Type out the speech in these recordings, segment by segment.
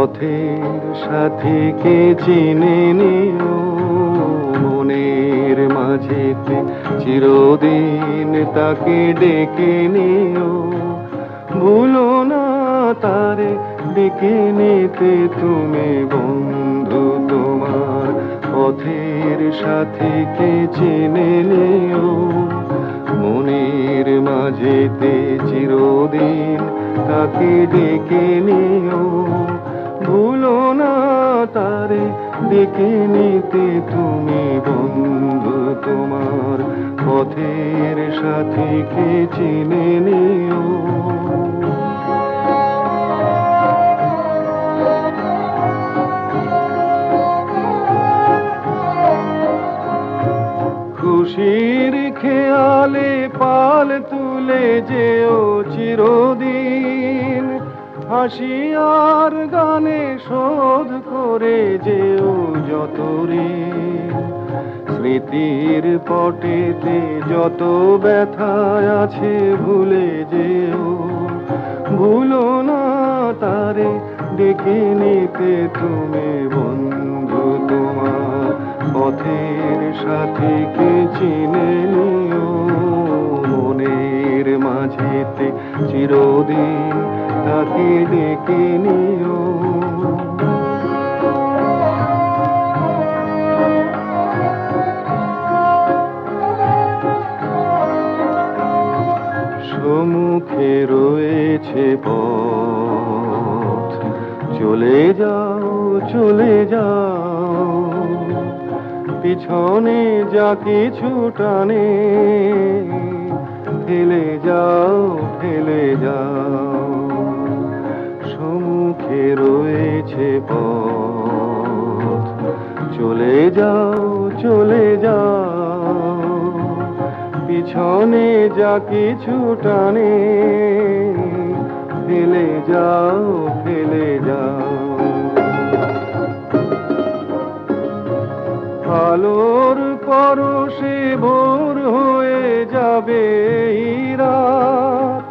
পথের সাথীকে চিনে নিও, মনের মাঝেতে চিরদিন তাকে ডেকে নিও। ভুলো না তারে ডেকে নিতে তুমি বন্ধু তোমার পথের সাথীকে চিনে নিও, মনের মাঝেতে চিরদিন তাকে ডেকে নিও। ভুলো না তারে ডেকে নিতে তুমি বন্ধু তোমার পথের সাথীকে চিনে নিও। খুশির খেয়ালে পাল তুলে যেও চিরদিন, হাসি আর গানে শোধ করে যেও যত ঋণ। স্মৃতির পটেতে যত ব্যথা আছে ভুলে যেও, ভুলো না তারে ডেকে নিতে তুমি বন্ধু তোমার পথের সাথীকে চিনে নিও, মনের মাঝেতে চিরদিন তাকে ডেকে নিও। সম্মুখে রয়েছে পথ, চলে যাও চলে যাও, পিছনে যা কিছু টানে ফেলে যাও ফেলে যাও। সম্মুখে রয়েছে পথ, চলে যাও চলে যাও, পিছনে যা কিছু টানে ফেলে যাও ফেলে যাও। আলোর পরশে ভোর হয়ে যাবে এই রাত,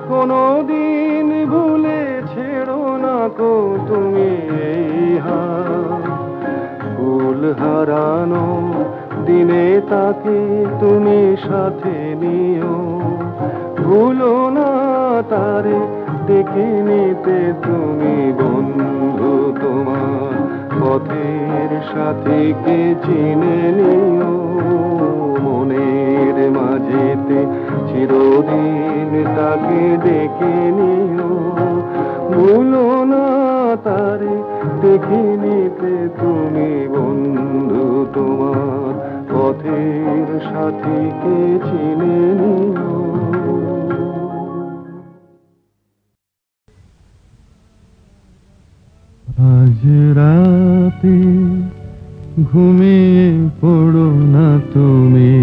কোনদিন ভুলে ছেড়ো না কো তুমি এই হাত। ফুল হারানো দিনে তাকে তুমি সাথে নিও, ভুলো না তারে ডেকে নিতে তুমি বন্ধু তোমার পথের সাথীকে চিনে নিও, মনের মাঝেতে চিরদিন তাকে ডেকে নিও। ভুলো না তারে ডেকে নিতে তুমি বন্ধু তোমার পথের সাথীকে চিনে নিও। আজ রাতে ঘুমিয়ে পড়ো না তুমি,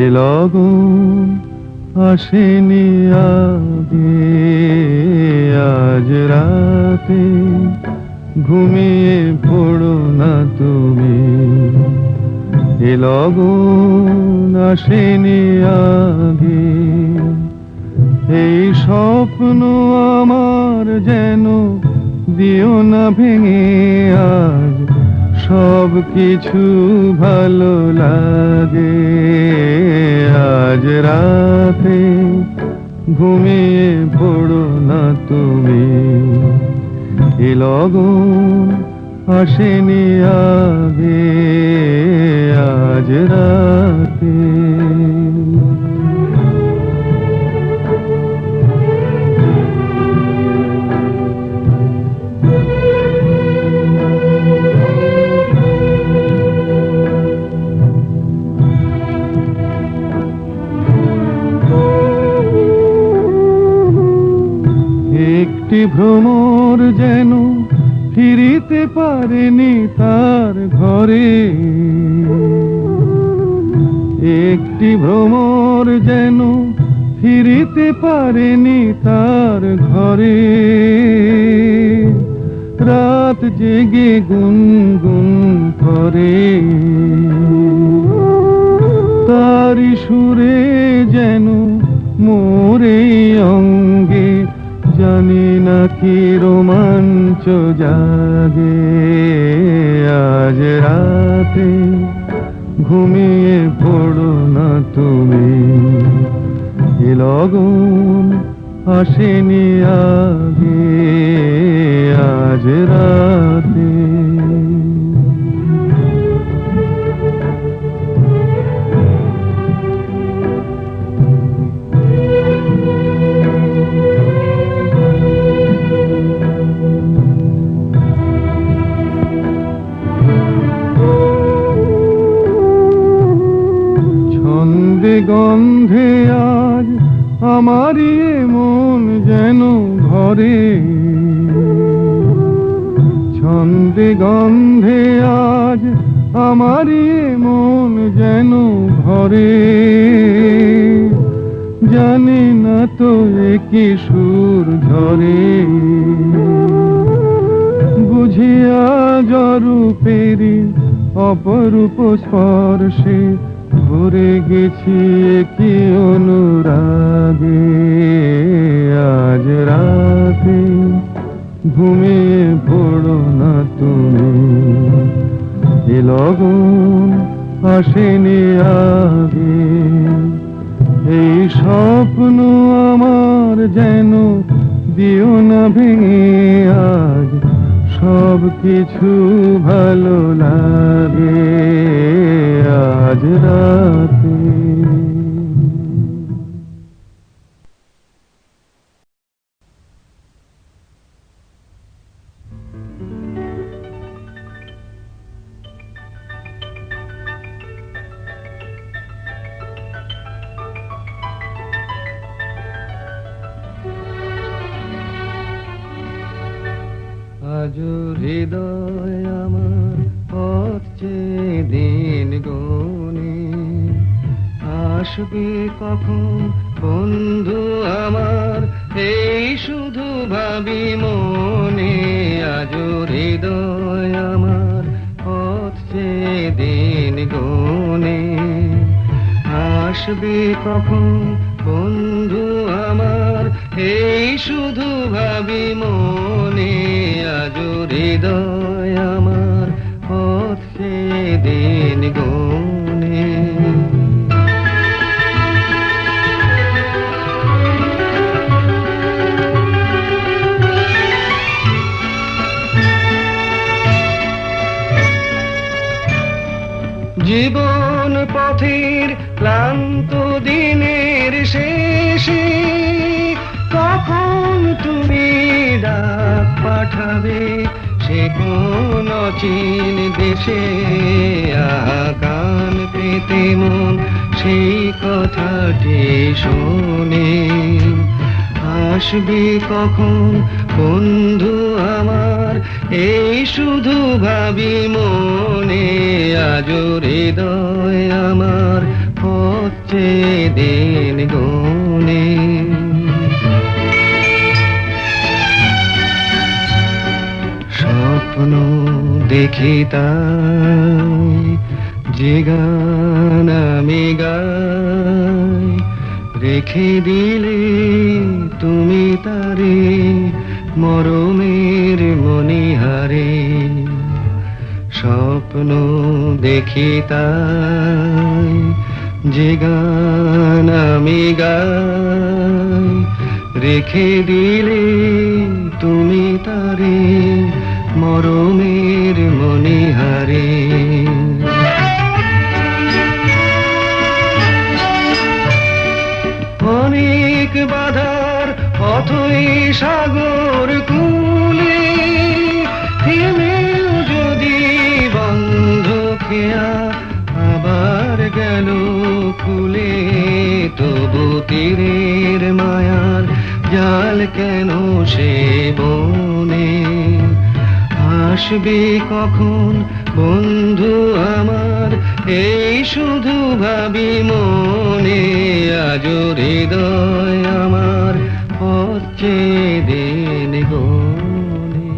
এ লগন আসেনি আগে। আজ রাতে ঘুমিয়ে পড়ো না তুমি, এ লগন আসেনি আগে। এই স্বপ্ন আমার যেন দিও না ভেঙে, আজ সব কিছু ভালো লাগে। আজ রাতে ঘুমিয়ে পড়ো না তুমি, এ লগন আসেনি আগে। আজ রাতে একটি ভ্রমর যেন ফিরিতে পারেনি তার ঘরে, একটি ভ্রমর যেন ফিরিতে পারেনি তার ঘরে। রাত জেগে গুনগুন করে তারি সুরে যেন মোরে অঙ্গে জানি না কি রোমাঞ্চ জাগে আজ রাতে, ঘুমিয়ে পড়ো না তুমি, এ লগন আসেনি আগে আজ রাতে। ছন্দে গন্ধে আজ আমারই মন যেন ঘরে, ছন্দে গন্ধে আজ আমারই মন যেন ঘরে, জানি না তো এ কি সুর ঝরে, বুঝিয়া জরূপেরি অপরূপ স্পর্শে ভরে গেছি কি অনুরাগে আজ রাতে, ঘুমিয়ে পড়ো না তুমি, এ লগন আসেনি আগে। এই স্বপ্ন আমার যেন দিও না ভেঙে আজ, সব কিছু ভালো লাগে আজ রাতে। আজ হৃদয় আমার পথ চেয়ে দিন গুনে, আসবে কখন বন্ধু আমার, এই শুধু ভাবি মনে। আজ হৃদয় আমার পথ চেয়ে দিন গুনে, আসবে কখন বন্ধু আমার, এই শুধু ভাবি মনে। আজ হৃদয় আমার পথ চেয়ে দিন গুনে। জীবন পথের ক্লান্ত দিনের শেষে কখন তুমি ডাক পাঠাবে সে কোন অচিন দেশে, কান পেতে মন সেই কথাটি শোনে। আসবে কখন বন্ধু আমার, এই শুধু ভাবি মনে। আজ হৃদয় আমার পথ চেয়ে দিন গুনে। স্বপ্ন দেখি তাই যে গান আমি গাই, রেখে দিলে তুমি তারে মরমের মণিহারে। স্বপ্ন দেখি তাই যে গান আমি গাই, রেখে দিলে তুমি তারে মরমের মণিহারে। অনেক বাধার পথই সাগর কূলে, থেমেও যদি বন্ধ খেয়া আবার গেল ফুলে, তবু তীরের মায়ার জাল কেন সে বনে। আসবে কখন বন্ধু আমার, এই শুধু ভাবি মনে। আজ হৃদয় আমার পথ চেয়ে দিন গুনে।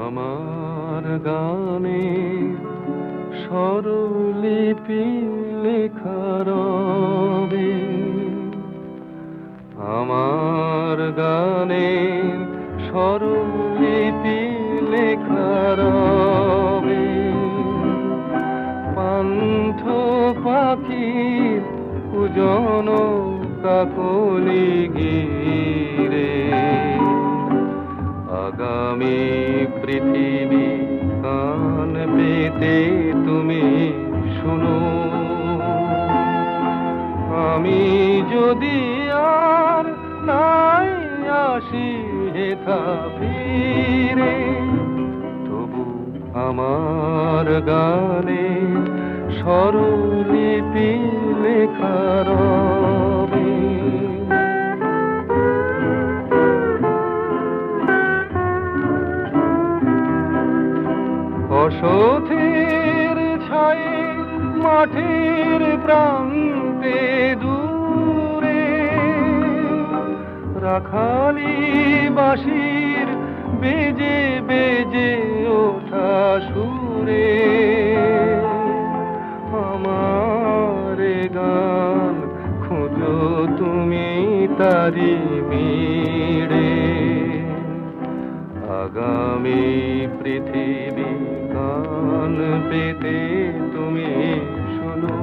আমার গানে স্বরলিপি লেখা রবে আমার গানের স্বরলিপি লেখা রবে পান্থ পাখির কুজন কাকলি গিরে আগামী পৃথিবী কান পেতে তুমি শুনো আমি যদি আর নাই আসি হেথা ফিরে তবু আমার গানে স্বরলিপি লেখা রবে অসথের ছায়ে মাঠের প্রান্তে দূরে রাখালি বাঁশির বেজে বেজে ওঠা সুরে আমার গান খোঁজো তুমি তারি মিড়ে আগামী পৃথিবী কান পেতে তুমি শোনো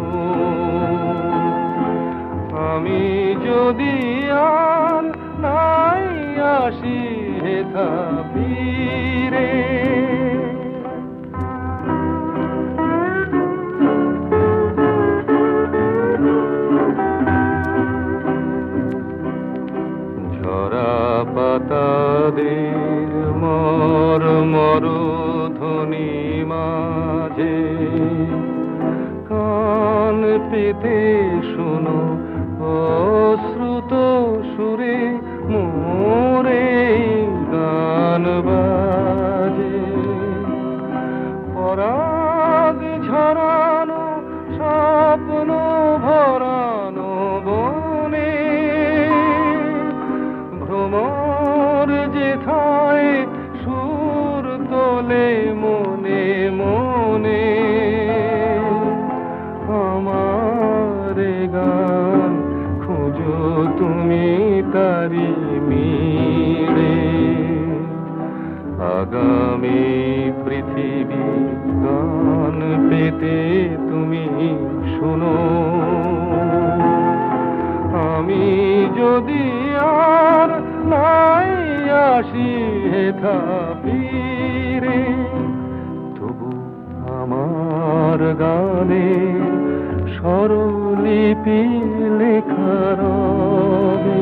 আমি যদি আর নাই আসি হেথা ফিরে ঝরা পাতাদের মর মর ধ্বনি মাঝে কান পেতে শোনো অশ্রুত সুরে মোরে গান বাজে পরাগ ঝরানো স্বপ্ন ভরানো বনে ভ্রমর যেথায় সুর তোলে মনে মনে আমার গান খোঁজো তুমি তারি মিড়ে আগামী পৃথিবী গান পেতে তুমি শোনো আমি যদি আর নাই আসি হেথা ফিরে তবু আমার গানে স্বরলিপি লেখা রবে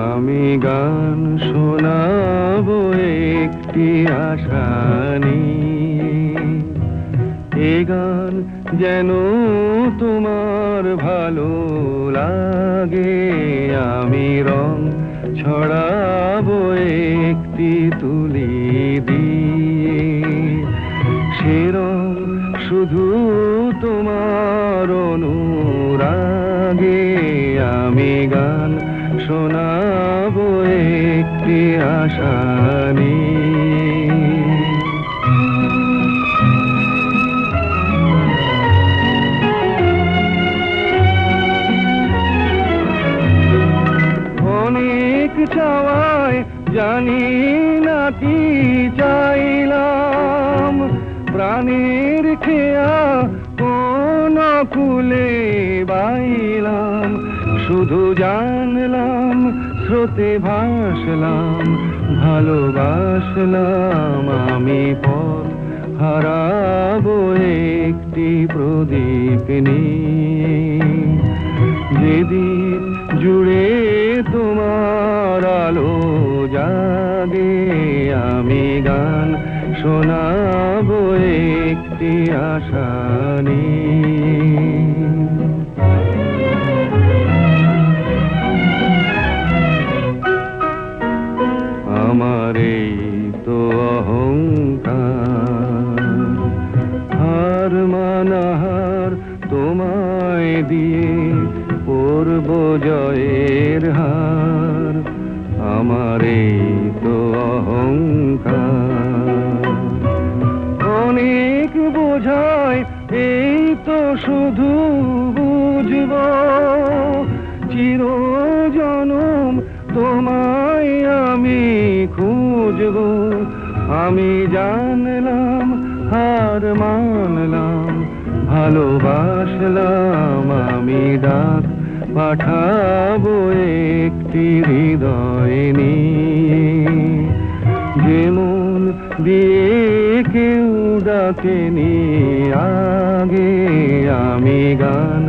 আমি গান শোনাবো একটি আশা নিয়ে এ গান যেন তোমার ভালো লাগে আমি রং ছড়াবো একটি তুলি দিয়ে সে রং শুধু তোমার অনুরাগে আমি গান শোনাবো একটি আশা নিয়ে অনেক চাওয়ায় জানি না কি চাইলাম প্রাণের খেয়া কোন কুলে বাইলাম শুধু জানলাম স্রোতে ভাসলাম ভালোবাসলাম আমি পথ হারাবো একটি প্রদীপ নিয়ে যেদিন জুড়ে তোমার আলো জাগে আমি গান শোনাবো একটি আশা নিয়ে পরব জয়ের হার, আমার এই তো অহংকার। অনেক বোঝায় এই তো শুধু বুঝব, চিরজনম তোমায় আমি খুঁজব। আমি জানলাম হার মানলাম, ভালোবাসলাম আমি ডাক পাঠাবো একটি হৃদয় নিয়ে। যেমন দিয়ে কেউ ডাকেনি আগে, আমি গান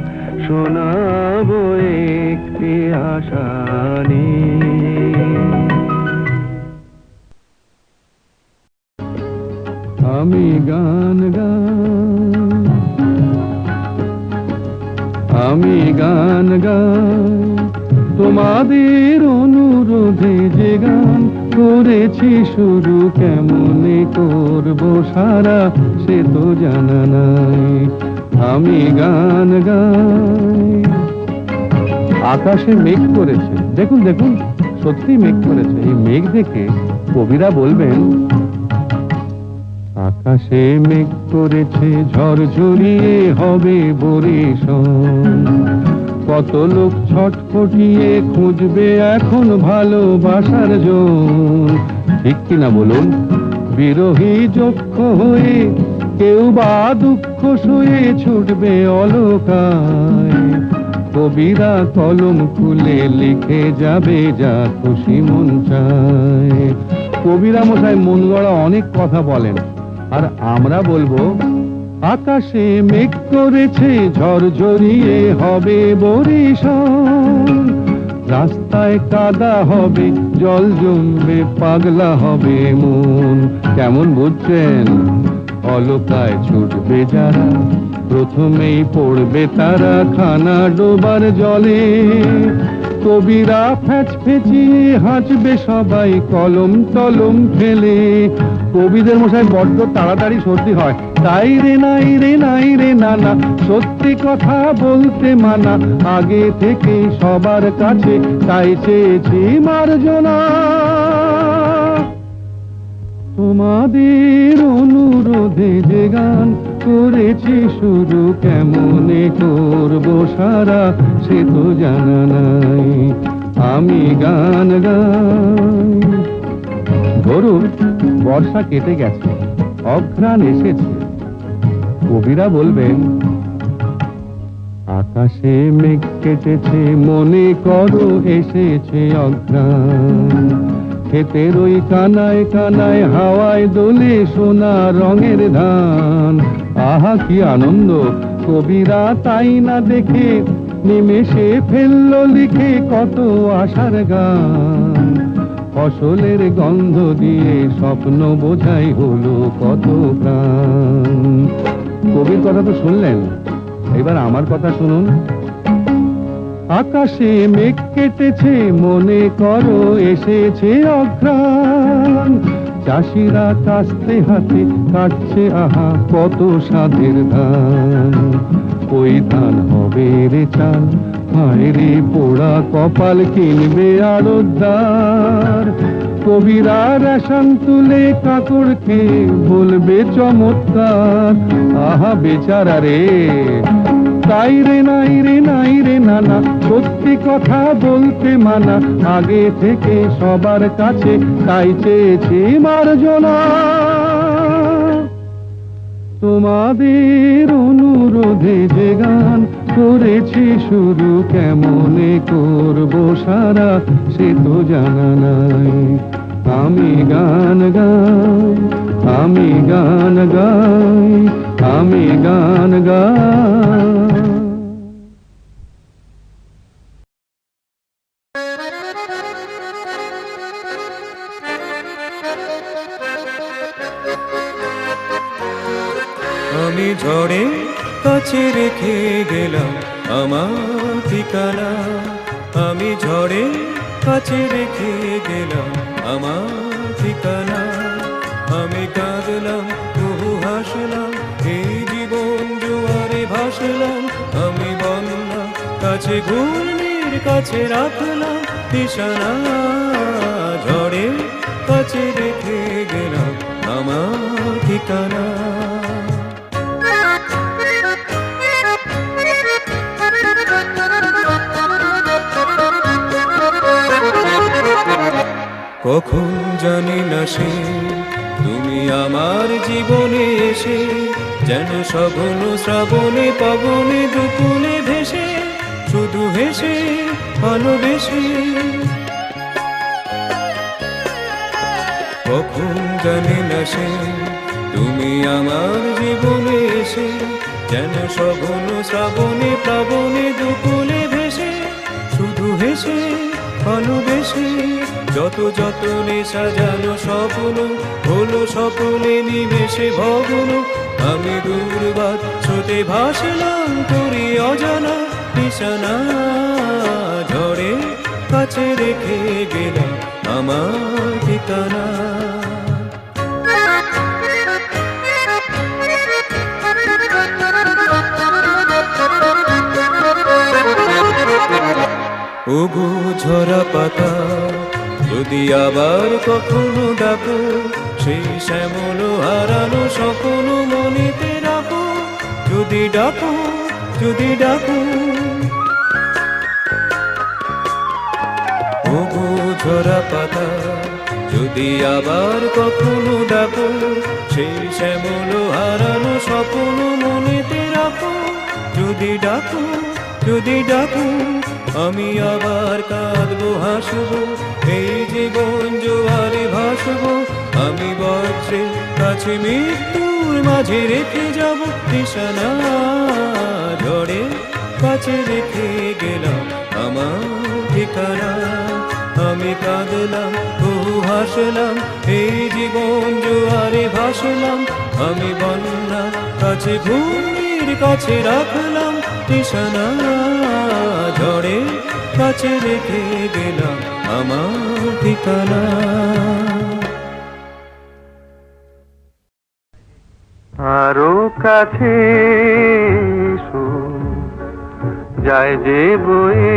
শোনাবো একটি আশা নিয়ে। আমি গান গাই, আমি গান গাই তোমাদের অনুরোধে, যে গান করেছি শুরু কেমনে করব সারা সে তো জানা নাই। আমি গান গাই। আকাশে মেঘ করেছে, দেখুন দেখুন সত্যি মেঘ করেছে। এই মেঘ দেখে কবিরা বলবেন, আকাশে মেঘ করেছে ঝড় ঝরিয়ে হবে বরিশন। কত লোক ছটফটিয়ে খুঁজবে এখন ভালোবাসার জন। ঠিক কিনা বলুন? বিরহী যক্ষ হয়ে কেউ বা দুঃখ সয়ে ছুটবে অলকায়। কবিরা কলম খুলে লিখে যাবে যা খুশি মন চায়। কবিরা মশাই মন গড়া অনেক কথা বলেন, আর আমরা বলবো, আকাশে মেঘ করেছে ঝড় ঝরিয়ে হবে বরিশন। রাস্তায় কাদা হবে, জল জমবে, পাগলা হবে মন। কেমন বুঝছেন? অলকায় ছুটবে যারা, প্রথমেই পড়বে তারা খানা ডোবার জলে। কবিরা ফ্যাচ ফেঁচিয়ে হাঁচবে সবাই কলম টলম ফেলে। কবিদের মশাই বড্ড তাড়াতাড়ি সর্দি হয়, তাই রে নাই রে নাই রে নানা, সত্যি কথা বলতে মানা। আগে থেকে সবার কাছে তাই চেয়েছি মার্জনা। তোমাদের অনুরোধে যে গান করেছি শুরু কেমনে করব সারা সে তো জানা নাই। আমি গান গাই। ধরুন বর্ষা কেটে গেছে, অঘ্রাণ এসেছে। কবিরা বলবেন, আকাশে মেঘ কেটেছে মনে করো এসেছে অঘ্রাণ। ক্ষেতের ওই কানায় কানায় হাওয়ায় দোলে সোনা রঙের ধান। আহা কি আনন্দ! কবিরা তাই না দেখে নিমেষে ফেললো লিখে কত আশার গান। ফসলের গন্ধ দিয়ে স্বপ্ন বোঝাই হলো কত প্রাণ। কবির কথা তো শুনলেন, এবার আমার কথা শুনুন। আকাশে মেঘ কেটেছে মনে করো এসেছে অঘ্রাণ। চাষিরা কাস্তে হাতে কাটছে আহা কত স্বাদের ধান। ওই ধান হবে রে চাল, হায় রে পোড়া কপাল কিনবে আড়তদার। কবিরা রেশন তুলে কাকড়কে বলবে চমৎকার। আহা বেচারা রে, তাই রে নাই রে নাই রে নানা, সত্যি কথা বলতে মানা। আগে থেকে সবার কাছে তাই চেয়েছি মার্জনা। তোমাদের অনুরোধে যে গান করেছি শুরু কেমনে করব সারা সে তো জানা নাই। আমি গান গাই, আমি গান গাই, আমি গান গাই। আমি ঝড়ে কাছে রেখে গেলাম আমার ঠিকানা। আমি ঝড়ে কাছে রেখে গেলাম আমার ঠিকানা। আমি কাঁদলাম বহু হাসলাম, এই জীবন জোয়ারে ভাসলাম। আমি বন্যা কাছে ঘূর্ণির কাছে রাখলাম নিশানা, ঝড়ে কাছে রেখে গেলাম আমার ঠিকানা। কখন জানি না সে তুমি আমার জীবনে এসে, যেন সঘন শ্রাবণে পবনে দুকুলে ভেসে, শুধু হেসে ভালোবেসে। কখন জানি না সে তুমি আমার জীবনে এসে, যেন সঘন শ্রাবণে প্লাবনে দুকুলে ভেসে, শুধু হেসে ভালোবেসে। যত যতনে সাজানো স্বপ্ন হলো সকলে নিমেষে ভগ্ন, আমি দুর্বাদ স্রোতে ভাসলাম করি অজানা নিশানা, ঝড়ে কাছে রেখে গেলাম আমার ঠিকানা। ওগো ঝরা পাতা, যদি আবার কখনো ডাকো, সেই শ্যামল হারানো স্বপ্ন মনেতে রাখো। যদি ডাকো, যদি ডাকো, ওগো ঝরা পাতা, যদি আবার কখনো ডাকো, সেই শ্যামল হারানো স্বপ্ন মনেতে রাখো। যদি ডাকো, যদি ডাকো, আমি আবার কাঁদবো হাসবো, এই জীবন জোয়ারে ভাসবো। আমি বজ্রের কাছে মৃত্যুর মাঝে রেখে যাব নিশানা, ঝড়ে কাছে রেখে গেলাম আমার ঠিকানা। আমি কাঁদলাম বহু হাসলাম, এই জীবন জোয়ারে ভাসলাম। আমি বন্যার কাছে ভূমির কাছে রাখলাম নিশানা, ঝড়ে কাছে রেখে গেলাম আমার ঠিকানা। আরো কাছে এসো, যায় যে বয়ে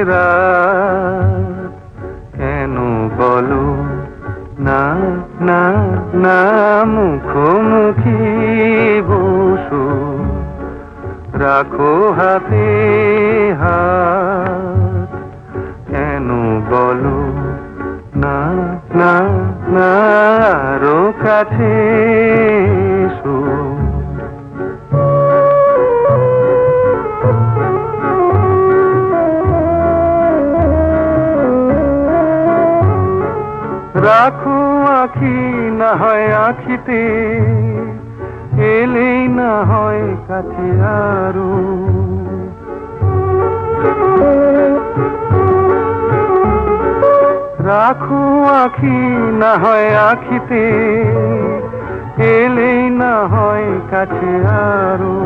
রাত, কেন বলো না না না, মুখোমুখি বসো, রাখো হাতে হাত, কেন বলো না না না, আরো কাছে এসো। রাখো আখি না হয় আখিতে, এলেই না হয় কাছে আরো। রাখো আখি না হয় আখিতে, এলেই না হয় কাছে আরো।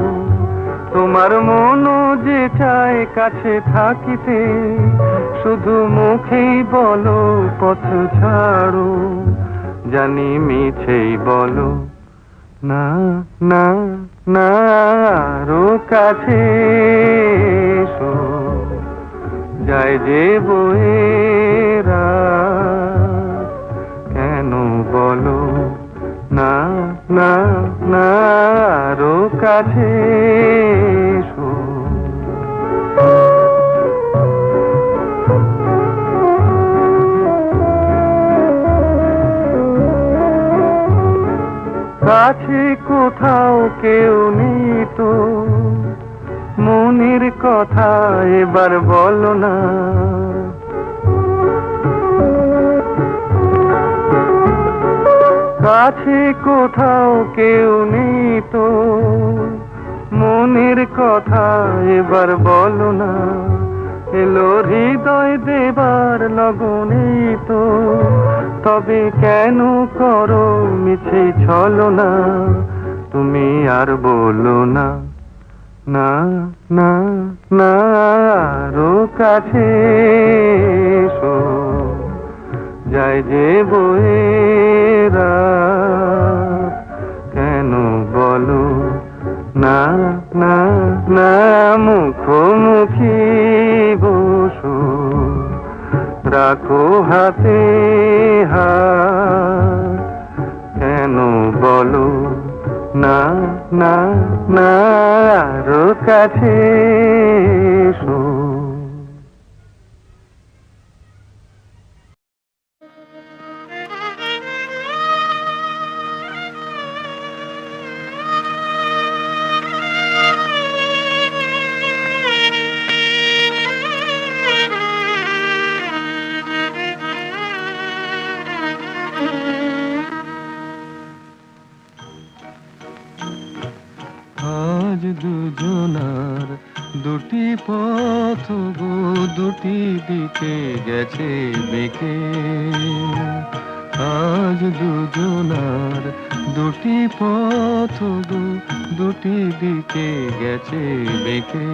তোমার মনও যে চায় কাছে থাকিতে, শুধু মুখেই বলো পথ ছাড়ো। জানি মিছেই বলো না না না, আরো কাছে এসো, যায় যে বয়ে রাত, কেন বলো না না না, আরো কাছে এসো। কাছে কোথাও কেউ নেই তো, মনের কথা এবার বলো না। কাছে কোথাও কেউ নেই তো, মনের কথা এবার বলো না। এলো হৃদয় দেবার লগনে তো, তবে কেন করো মিছে ছলনা। তুমি আর বলো না না না না, আরো কাছে এসো, যায় যে বয়ে রাত, কেন বলো না না না মুখোমুখি বসো, রাখো হাতে হাত, কেন বলো না না না, আরো কাছে এসো। আজ দুজনার দুটি পথ গো, দুটি দিকে গেছে বেঁকে। আজ দুজনার দুটি পথ গো, দুটি দিকে গেছে বেঁকে।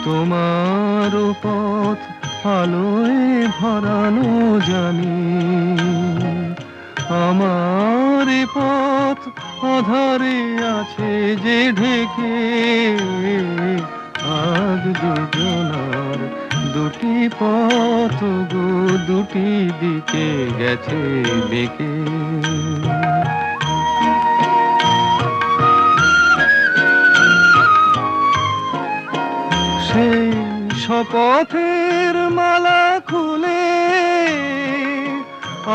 তোমার পথ আলোয় ভরানো জানি, আমার পথ আধারে আছে যে ঢেকে। আজ দুজনার দুটি পথ গো, দুটি দিকে গেছে বেঁকে। সেই শপথের মালা খুলে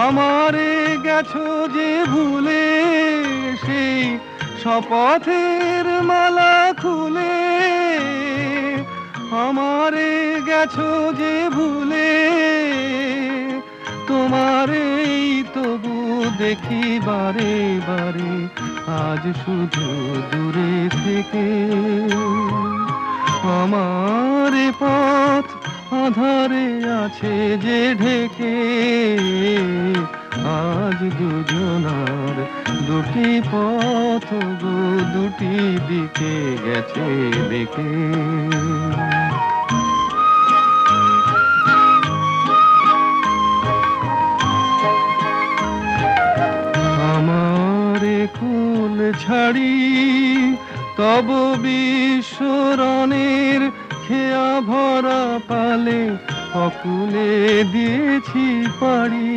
আমারে গেছো যে ভুলে, সেই শপথের মালা খুলে আমারে গেছো যে ভুলে। তোমারেই তবু দেখি বারে বারে, আজ শুধু দূরে থেকে। আমার পথ আধারে আছে যে ঢেকে। আজ দুজনার দুটি পথ গো, দুটি দিকে গেছে বেঁকে। আমারে কুল ছাড়ি তব বিশ্বরণের খেয়া ভরা পালে, অকুলে দিয়েছি পাড়ি।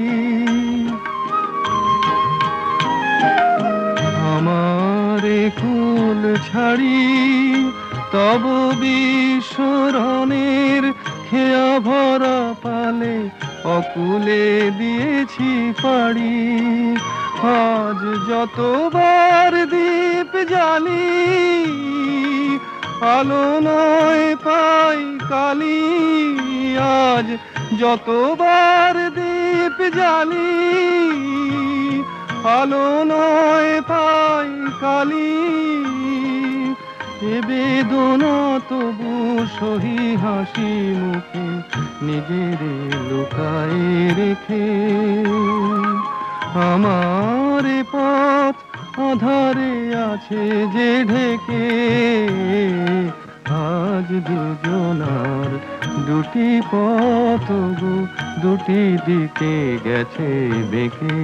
আমারে কুল ছাড়ি তব বিশ্বরণের খেয়া ভরা পালে, অকুলে দিয়েছি পাড়ি। আজ যতবার দীপ জ্বালি, আলো নয় পাই কালি। আজ যতবার দীপ জ্বালি, আলো নয় পাই কালি। এ বেদনা তবু সহি হাসি মুখে, নিজের লুকায়ে রেখে। আমার পথ আধারে আছে যে ঢেকে। আজ দুজনার দুটি পথ গো, দুটি দিকে গেছে বেঁকে।